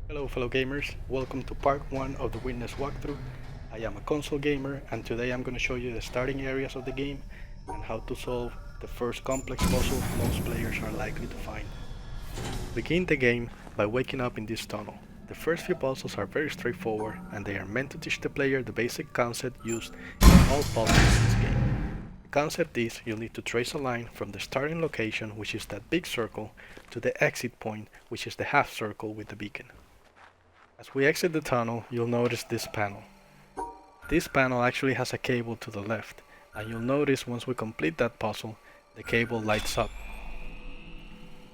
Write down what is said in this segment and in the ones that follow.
Hello fellow gamers, welcome to part 1 of the Witness walkthrough. I am a console gamer and today I'm going to show you the starting areas of the game and how to solve the first complex puzzle most players are likely to find. Begin the game by waking up in this tunnel. The first few puzzles are very straightforward and they are meant to teach the player the basic concept used in all puzzles in this game. The concept is you'll need to trace a line from the starting location, which is that big circle, to the exit point, which is the half circle with the beacon. As we exit the tunnel, you'll notice this panel. This panel actually has a cable to the left, and you'll notice once we complete that puzzle, the cable lights up.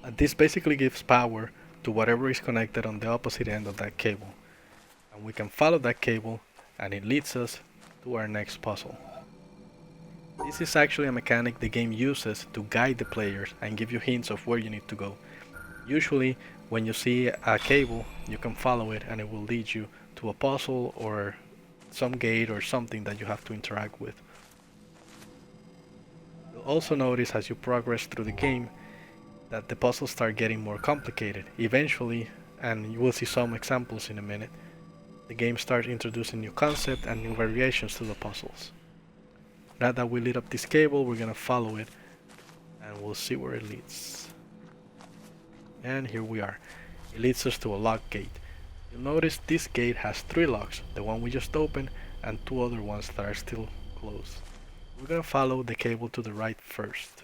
And this basically gives power to whatever is connected on the opposite end of that cable. And we can follow that cable, and it leads us to our next puzzle. This is actually a mechanic the game uses to guide the players and give you hints of where you need to go. Usually, when you see a cable, you can follow it and it will lead you to a puzzle or some gate or something that you have to interact with. You'll also notice as you progress through the game that the puzzles start getting more complicated. Eventually, and you will see some examples in a minute, the game starts introducing new concepts and new variations to the puzzles. Now that we lit up this cable, we're gonna follow it and we'll see where it leads. And here we are. It leads us to a locked gate. You'll notice this gate has 3 locks, the one we just opened and 2 other ones that are still closed. We're gonna follow the cable to the right first,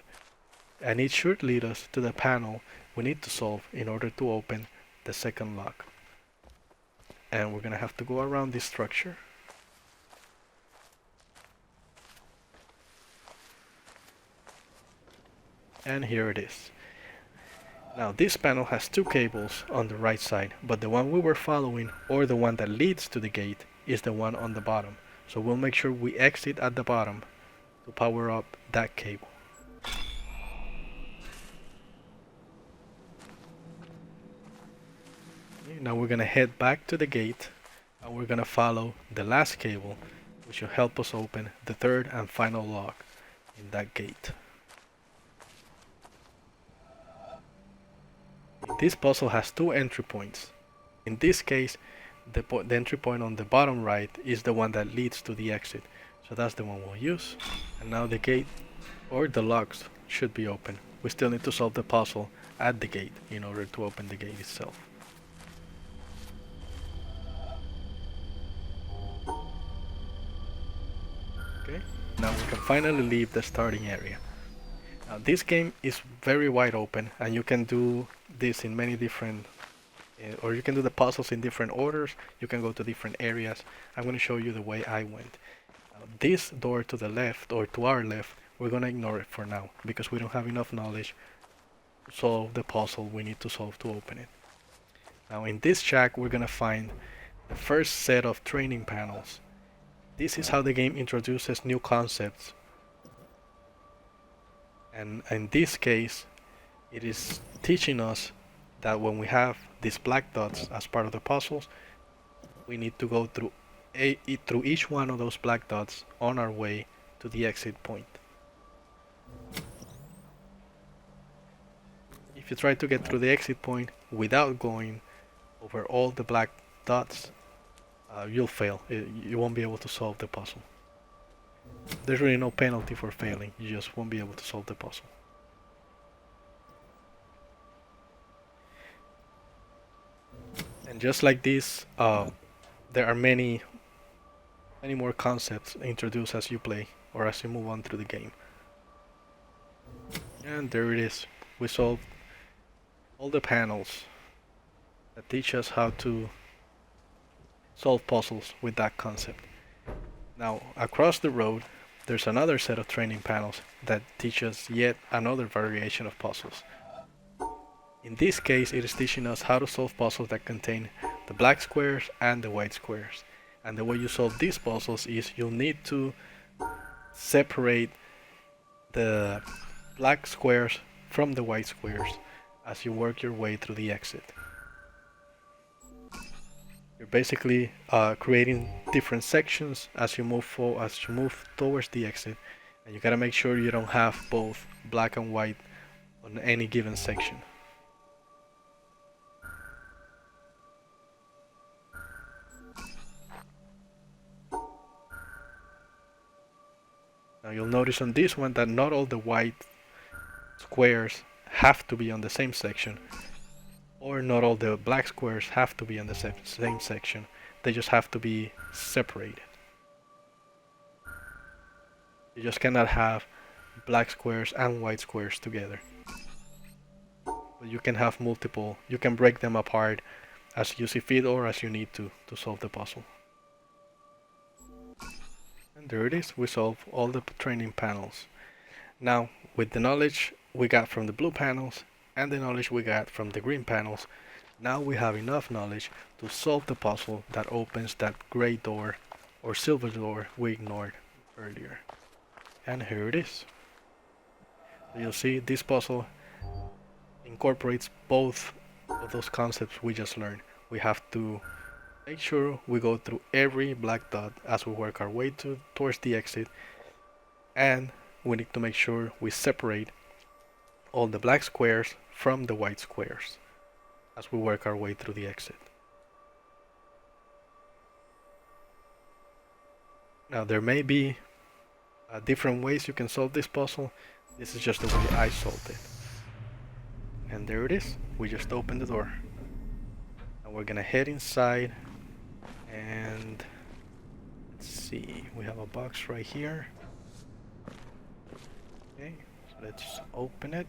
and it should lead us to the panel we need to solve in order to open the second lock. And we're gonna have to go around this structure. And here it is. Now this panel has 2 cables on the right side, but the one we were following, or the one that leads to the gate, is the one on the bottom. So we'll make sure we exit at the bottom to power up that cable. Okay, now we're gonna head back to the gate and we're gonna follow the last cable, which will help us open the third and final lock in that gate. This puzzle has 2 entry points. In this case, the entry point on the bottom right is the one that leads to the exit. So that's the one we'll use. And now the gate, or the locks, should be open. We still need to solve the puzzle at the gate in order to open the gate itself. Okay, now we can finally leave the starting area. Now this game is very wide open and you can do this in many different or you can do the puzzles in different orders. You can go to different areas. I'm going to show you the way I went. Now, this door to the left, or to our left, we're going to ignore it for now because we don't have enough knowledge to solve the puzzle we need to solve to open it. Now in this shack we're going to find the first set of training panels. This is how the game introduces new concepts, and in this case it is teaching us that when we have these black dots as part of the puzzles, we need to go through each one of those black dots on our way to the exit point. If you try to get through the exit point without going over all the black dots, you'll fail. You won't be able to solve the puzzle. There's really no penalty for failing, you just won't be able to solve the puzzle. And just like this, there are many more concepts introduced as you play or as you move on through the game. And there it is. We solved all the panels that teach us how to solve puzzles with that concept. Now, across the road, there's another set of training panels that teach us yet another variation of puzzles. In this case, it is teaching us how to solve puzzles that contain the black squares and the white squares. And the way you solve these puzzles is you'll need to separate the black squares from the white squares as you work your way through the exit. You're basically creating different sections as you move towards the exit, and you gotta make sure you don't have both black and white on any given section. Now you'll notice on this one that not all the white squares have to be on the same section, or not all the black squares have to be on the same section. They just have to be separated. You just cannot have black squares and white squares together. But you can have multiple, you can break them apart as you see fit or as you need to solve the puzzle. And there it is, we solved all the training panels. Now, with the knowledge we got from the blue panels and the knowledge we got from the green panels, now we have enough knowledge to solve the puzzle that opens that gray door or silver door we ignored earlier. And here it is. So you'll see this puzzle incorporates both of those concepts we just learned. We have to make sure we go through every black dot as we work our way towards the exit, and we need to make sure we separate all the black squares from the white squares as we work our way through the exit. Now there may be different ways you can solve this puzzle. This is just the way I solved it. And there it is. We just opened the door. And we're gonna head inside and let's see, we have a box right here. Okay, so let's open it.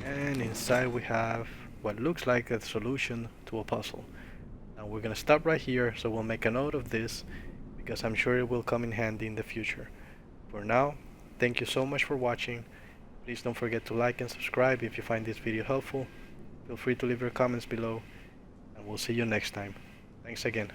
And inside we have what looks like a solution to a puzzle. Now we're gonna stop right here, so we'll make a note of this because I'm sure it will come in handy in the future. For now, thank you so much for watching. Please don't forget to like and subscribe if you find this video helpful. Feel free to leave your comments below, and we'll see you next time. Thanks again.